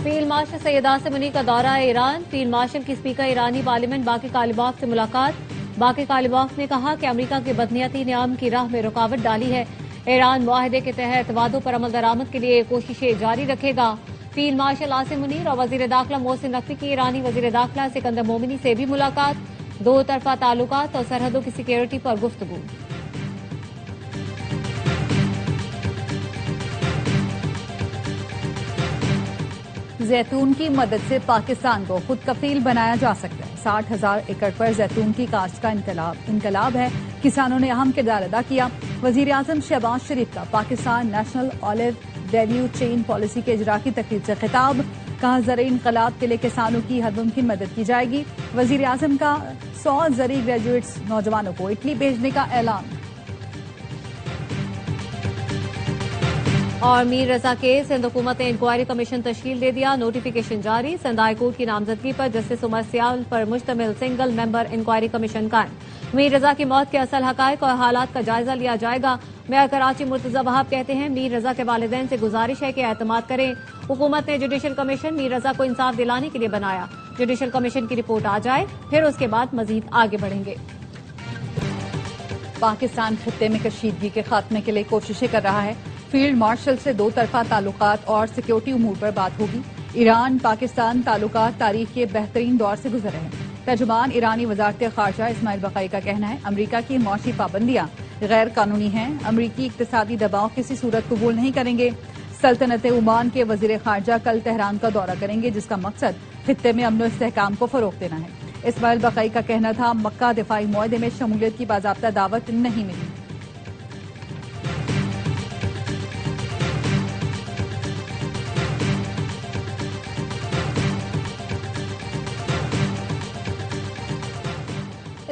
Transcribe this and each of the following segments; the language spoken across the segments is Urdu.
فیلڈ مارشل سید عاصم منی کا دورہ ایران، فیلڈ مارشل کی اسپیکر ایرانی پارلیمنٹ باقی طالبات سے ملاقات۔ باقی طالبات نے کہا کہ امریکہ کی بدنیتی نے امن کی راہ میں رکاوٹ ڈالی ہے۔ ایران معاہدے کے تحت وعدوں پر عمل درآمد کے لیے کوششیں جاری رکھے گا۔ فیلڈ مارشل عاصم منیر اور وزیر داخلہ محسن نقوی کی ایرانی وزیر داخلہ سکندر مومنی سے بھی ملاقات، دو طرفہ تعلقات اور سرحدوں کی سیکیورٹی پر گفتگو۔ زیتون کی مدد سے پاکستان کو خود کفیل بنایا جا سکتا ہے۔ 60,000 ایکڑ پر زیتون کی کاشت کا انقلاب ہے، کسانوں نے اہم کردار ادا کیا۔ وزیر اعظم شہباز شریف کا Pakistan national olive value chain policy کے اجرا کی تقریب سے خطاب، کہا زرعی انقلاب کے لیے کسانوں کی ہر ممکن مدد کی جائے گی۔ وزیر اعظم کا 100 زرعی گریجویٹس نوجوانوں کو اٹلی بھیجنے کا اعلان۔ اور میر رضا کیس، سندھ حکومت نے انکوائری کمیشن تشکیل دے دیا، نوٹیفیکیشن جاری۔ سندھ ہائی کورٹ کی نامزدگی پر جسٹس عمر سیال پر مشتمل سنگل ممبر انکوائری کمیشن قائم۔ میر رضا کی موت کے اصل حقائق اور حالات کا جائزہ لیا جائے گا۔ میئر کراچی مرتضی وہاب کہتے ہیں میر رضا کے والدین سے گزارش ہے کہ اعتماد کریں۔ حکومت نے جوڈیشل کمیشن میر رضا کو انصاف دلانے کے لیے بنایا، جوڈیشل کمیشن کی رپورٹ آ جائے پھر اس کے بعد مزید آگے بڑھیں گے۔ پاکستان خطے میں کشیدگی کے خاتمے کے لیے کوششیں کر رہا ہے۔ فیلڈ مارشل سے دو طرفہ تعلقات اور سیکیورٹی امور پر بات ہوگی۔ ایران پاکستان تعلقات تاریخ کے بہترین دور سے گزر رہے ہیں۔ ترجمان ایرانی وزارت خارجہ اسماعیل بقائی کا کہنا ہے امریکہ کی معاشی پابندیاں غیر قانونی ہیں، امریکی اقتصادی دباؤ کسی صورت قبول نہیں کریں گے۔ سلطنت عمان کے وزیر خارجہ کل تہران کا دورہ کریں گے، جس کا مقصد خطے میں امن و استحکام کو فروغ دینا ہے۔ اسماعیل بقائی کا کہنا تھا مکہ دفاعی معاہدے میں شمولیت کی باضابطہ دعوت نہیں ملی۔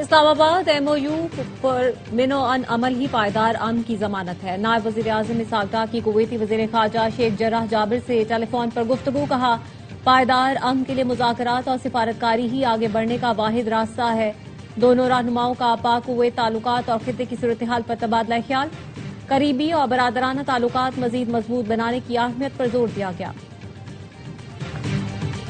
اسلام آباد ایم او یو پر منو ان عمل ہی پائیدار امن کی ضمانت ہے۔ نائب وزیر اعظم اسحاق ڈار کی کویتی وزیر خارجہ شیخ جراح جابر سے ٹیلی فون پر گفتگو، کہا پائیدار امن کے لیے مذاکرات اور سفارتکاری ہی آگے بڑھنے کا واحد راستہ ہے۔ دونوں رہنماؤں کا پاک کویت تعلقات اور خطے کی صورتحال پر تبادلہ خیال، قریبی اور برادرانہ تعلقات مزید مضبوط بنانے کی اہمیت پر زور دیا گیا۔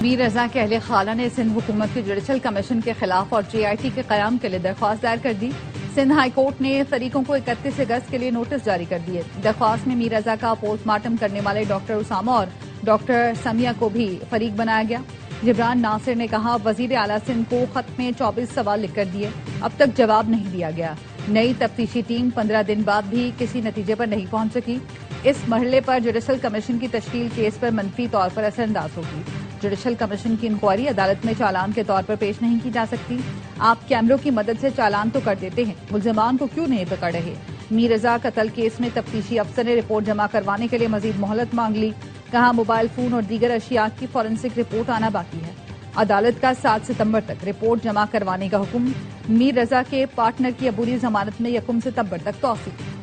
میر رضا کے اہل خالہ نے سندھ حکومت کی جوڈیشل کمیشن کے خلاف اور جے آئی ٹی کے قیام کے لیے درخواست دائر کر دی۔ سندھ ہائی کورٹ نے فریقوں کو 31 اگست کے لیے نوٹس جاری کر دیے۔ درخواست میں میر رضا کا پوسٹ مارٹم کرنے والے ڈاکٹر اسامہ اور ڈاکٹر سمیہ کو بھی فریق بنایا گیا۔ جبران ناصر نے کہا وزیر اعلیٰ سندھ کو خط میں 24 سوال لکھ کر دیے، اب تک جواب نہیں دیا گیا۔ نئی تفتیشی ٹیم 15 دن بعد بھی کسی نتیجے پر نہیں پہنچ سکی۔ اس مرحلے پر جوڈیشل کمیشن کی تشکیل کیس پر منفی طور پر اثر انداز ہوگی۔ جوڈیشل کمیشن کی انکوائری عدالت میں چالان کے طور پر پیش نہیں کی جا سکتی۔ آپ کیمروں کی مدد سے چالان تو کر دیتے ہیں، ملزمان کو کیوں نہیں پکڑ رہے؟ میر رضا قتل کیس میں تفتیشی افسر نے رپورٹ جمع کروانے کے لیے مزید مہلت مانگ لی، کہا موبائل فون اور دیگر اشیاء کی فورینسک رپورٹ آنا باقی ہے۔ عدالت کا 7 ستمبر تک رپورٹ جمع کروانے کا حکم۔ میر رضا کے پارٹنر کی عبوری ضمانت میں 1 ستمبر تک توسیع۔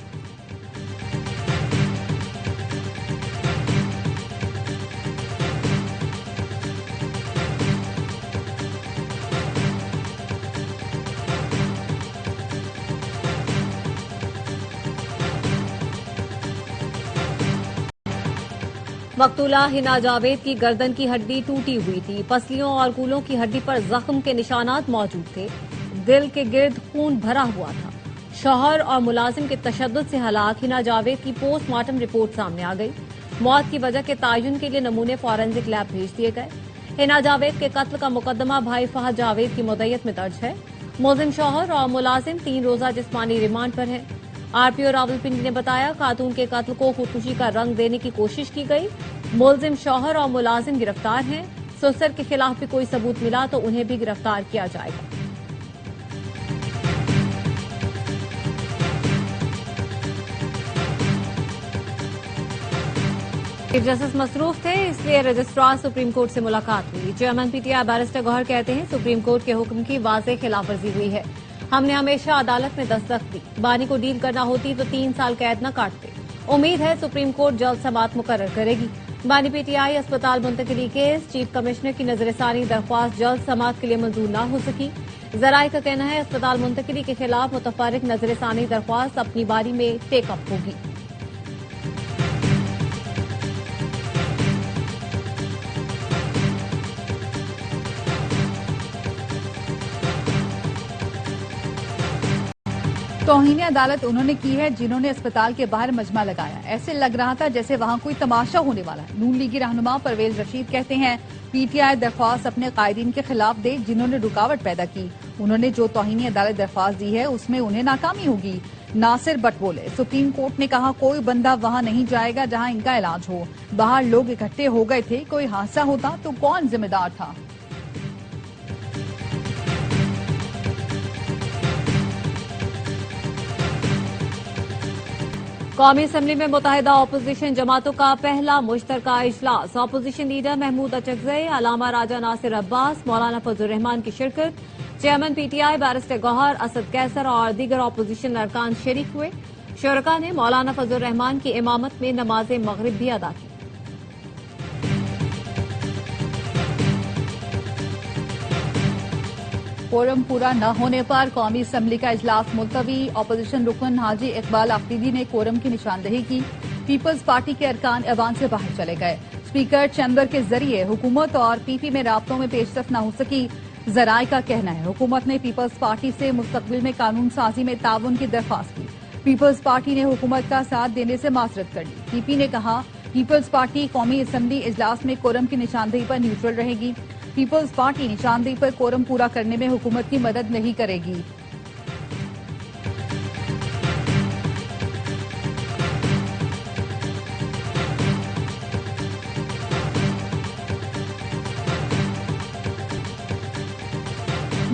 مقتولہ حنا جاوید کی گردن کی ہڈی ٹوٹی ہوئی تھی، پسلیوں اور کولوں کی ہڈی پر زخم کے نشانات موجود تھے، دل کے گرد خون بھرا ہوا تھا۔ شوہر اور ملازم کے تشدد سے ہلاک حنا جاوید کی پوسٹ مارٹم رپورٹ سامنے آ گئی۔ موت کی وجہ کے تعین کے لیے نمونے فورینسک لیب بھیج دیے گئے۔ حنا جاوید کے قتل کا مقدمہ بھائی فہد جاوید کی مدعیت میں درج ہے۔ ملزم شوہر اور ملازم 3 روزہ جسمانی ریمانڈ پر ہیں۔ آر پی او راولپنڈی نے بتایا خاتون کے قتل کو خودکشی کا رنگ دینے کی کوشش کی گئی۔ ملزم شوہر اور ملازم گرفتار ہیں۔ سسر کے خلاف بھی کوئی ثبوت ملا تو انہیں بھی گرفتار کیا جائے گا۔ چیف جسٹس مصروف تھے، اس لیے رجسٹرار سپریم کورٹ سے ملاقات ہوئی۔ Chairman P T I barrister Gohar کہتے ہیں سپریم کورٹ کے حکم کی واضح خلاف ورزی ہوئی ہے۔ ہم نے ہمیشہ عدالت میں دستخط دی، بانی کو ڈیل کرنا ہوتی تو 3 سال قید نہ کاٹتے۔ امید ہے سپریم کورٹ جلد سماعت مقرر کرے گی۔ بانی پی ٹی آئی اسپتال منتقلی کیس، چیف کمشنر کی نظر ثانی درخواست جلد سماعت کے لیے منظور نہ ہو سکی۔ ذرائع کا کہنا ہے اسپتال منتقلی کے خلاف متفرق نظر ثانی درخواست اپنی باری میں ٹیک اپ ہوگی۔ توہین عدالت انہوں نے کی ہے جنہوں نے اسپتال کے باہر مجمع لگایا. ایسے لگ رہا تھا جیسے وہاں کوئی تماشا ہونے والا ہے. نون لیگی رہنما پرویز رشید کہتے ہیں پی ٹی آئی درخواست اپنے قائدین کے خلاف دے جنہوں نے رکاوٹ پیدا کی. انہوں نے جو توہین عدالت درخواست دی ہے اس میں انہیں ناکامی ہوگی. ناصر بٹ بولے سپریم کورٹ نے کہا کوئی بندہ وہاں نہیں جائے گا جہاں ان کا علاج ہو. باہر لوگ اکٹھے ہو گئے تھے, کوئی حادثہ ہوتا تو کون ذمہ دار تھا. قومی اسمبلی میں متحدہ اپوزیشن جماعتوں کا پہلا مشترکہ اجلاس. اپوزیشن لیڈر محمود اچکزئی, علامہ راجہ ناصر عباس, مولانا فضل الرحمان کی شرکت. Chairman P T I barrister Gohar Asad Qaiser اور دیگر اپوزیشن ارکان شریک ہوئے. شرکاء نے مولانا فضل الرحمان کی امامت میں نماز مغرب بھی ادا کی. کورم پورا نہ ہونے پر قومی اسمبلی کا اجلاس ملتوی. اپوزیشن رکن حاجی اقبال آفریدی نے کورم کی نشاندہی کی. پیپلز پارٹی کے ارکان ایوان سے باہر چلے گئے. اسپیکر چیمبر کے ذریعے حکومت اور پی پی میں رابطوں میں پیش رفت نہ ہو سکی. ذرائع کا کہنا ہے حکومت نے پیپلز پارٹی سے مستقبل میں قانون سازی میں تعاون کی درخواست کی. پیپلز پارٹی نے حکومت کا ساتھ دینے سے معذرت کر لی. پی پی نے کہا پیپلز پارٹی قومی اسمبلی اجلاس میں کورم کی نشاندہی پر نیوٹرل رہے گی. پیپلز پارٹی نشاندہی پر کورم پورا کرنے میں حکومت کی مدد نہیں کرے گی.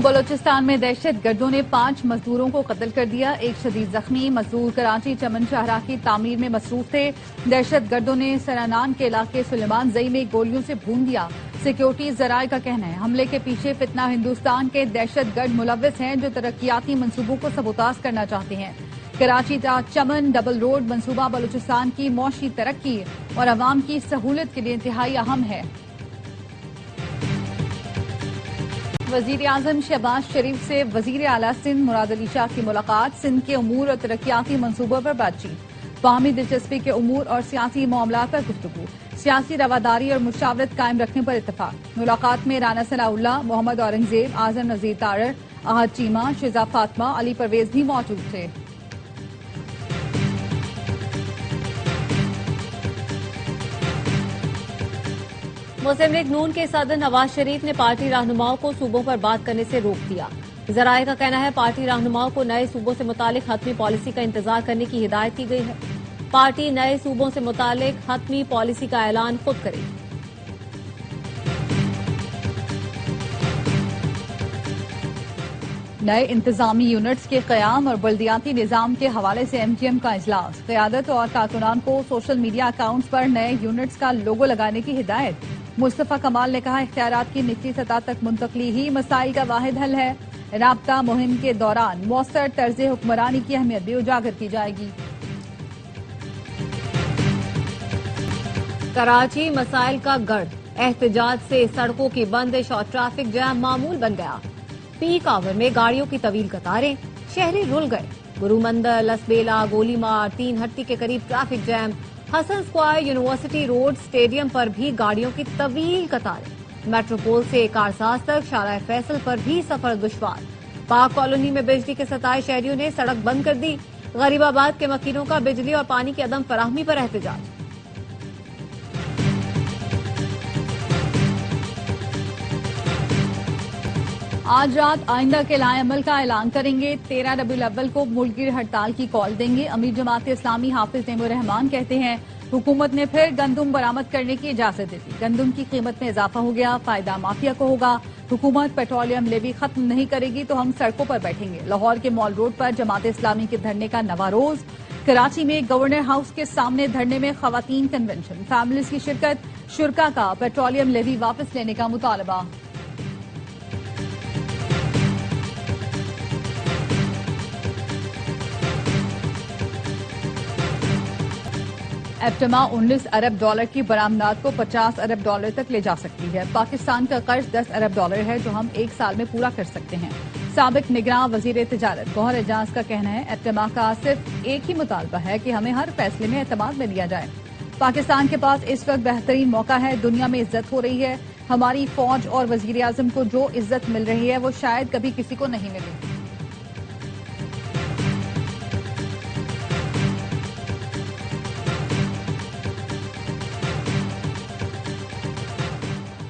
بلوچستان میں دہشت گردوں نے 5 مزدوروں کو قتل کر دیا. ایک شدید زخمی. مزدور کراچی چمن شاہراہ کی تعمیر میں مصروف تھے. دہشت گردوں نے سرانان کے علاقے سلیمان زئی میں گولیوں سے بھون دیا. سیکیورٹی ذرائع کا کہنا ہے حملے کے پیچھے فتنہ ہندوستان کے دہشت گرد ملوث ہیں جو ترقیاتی منصوبوں کو سبوتاژ کرنا چاہتے ہیں. کراچی تا چمن ڈبل روڈ منصوبہ بلوچستان کی معاشی ترقی اور عوام کی سہولت کے لیے انتہائی اہم ہے. وزیر اعظم شہباز شریف سے وزیر اعلیٰ سندھ مراد علی شاہ کی ملاقات. سندھ کے امور اور ترقیاتی منصوبوں پر بات چیت. باہمی دلچسپی کے امور اور سیاسی معاملات پر گفتگو. سیاسی رواداری اور مشاورت قائم رکھنے پر اتفاق. ملاقات میں رانا ثناء اللہ, محمد اورنگزیب, اعظم نذیر تارڑ, احد چیمہ, شہزاد فاطمہ, علی پرویز بھی موجود تھے. مسلم لیگ نون کے صدر نواز شریف نے پارٹی رہنماؤں کو صوبوں پر بات کرنے سے روک دیا. ذرائع کا کہنا ہے پارٹی رہنماؤں کو نئے صوبوں سے متعلق حتمی پالیسی کا انتظار کرنے کی ہدایت کی گئی ہے. پارٹی نئے صوبوں سے متعلق حتمی پالیسی کا اعلان خود کرے گی. نئے انتظامی یونٹس کے قیام اور بلدیاتی نظام کے حوالے سے ایم کیو ایم کا اجلاس. قیادت اور کارکنان کو سوشل میڈیا اکاؤنٹس پر نئے یونٹس کا لوگو لگانے کی ہدایت. مصطفیٰ کمال نے کہا اختیارات کی نچلی سطح تک منتقلی ہی مسائل کا واحد حل ہے. رابطہ مہم کے دوران مؤثر طرز حکمرانی کی اہمیت بھی اجاگر کی جائے گی. کراچی مسائل کا گڑھ. احتجاج سے سڑکوں کی بندش اور ٹریفک جام معمول بن گیا. پیک آور میں گاڑیوں کی طویل قطاریں. شہری رل گئے. گرو مندر, لسبیلا, گولی مار, 3 ہٹی کے قریب ٹریفک جام. حسن اسکوائر, یونیورسٹی روڈ, اسٹیڈیم پر بھی گاڑیوں کی طویل قطاریں. میٹروپول سے کارساز تک شارع فیصل پر بھی سفر دشوار. پاک کالونی میں بجلی کے 27 شہریوں نے سڑک بند کر دی. غریب آباد کے مکینوں کا بجلی اور پانی کی عدم فراہمی پر احتجاج. آج رات آئندہ کے لائے عمل کا اعلان کریں گے. 13 ربیع الاول کو ملک گیر ہڑتال کی کال دیں گے. امیر جماعت اسلامی حافظ نعیم الرحمان کہتے ہیں حکومت نے پھر گندم برآمد کرنے کی اجازت دے دی. گندم کی قیمت میں اضافہ ہو گیا, فائدہ مافیا کو ہوگا. حکومت پیٹرولیم لیوی ختم نہیں کرے گی تو ہم سڑکوں پر بیٹھیں گے. لاہور کے مال روڈ پر جماعت اسلامی کے دھرنے کا نواں روز. کراچی میں گورنر ہاؤس کے سامنے دھرنے میں خواتین کنونشن. فیملیز کی شرکت. شرکاء کا پیٹرولیم لیوی واپس لینے کا مطالبہ. ایپٹما 19 ارب ڈالر کی برآمدات کو 50 ارب ڈالر تک لے جا سکتی ہے. پاکستان کا قرض 10 ارب ڈالر ہے جو ہم 1 سال میں پورا کر سکتے ہیں. سابق نگراں وزیر تجارت گوہر اعجاز کا کہنا ہے ایپٹما کا صرف ایک ہی مطالبہ ہے کہ ہمیں ہر فیصلے میں اعتماد میں لیا جائے. پاکستان کے پاس اس وقت بہترین موقع ہے. دنیا میں عزت ہو رہی ہے. ہماری فوج اور وزیر اعظم کو جو عزت مل رہی ہے وہ شاید کبھی کسی کو نہیں ملی.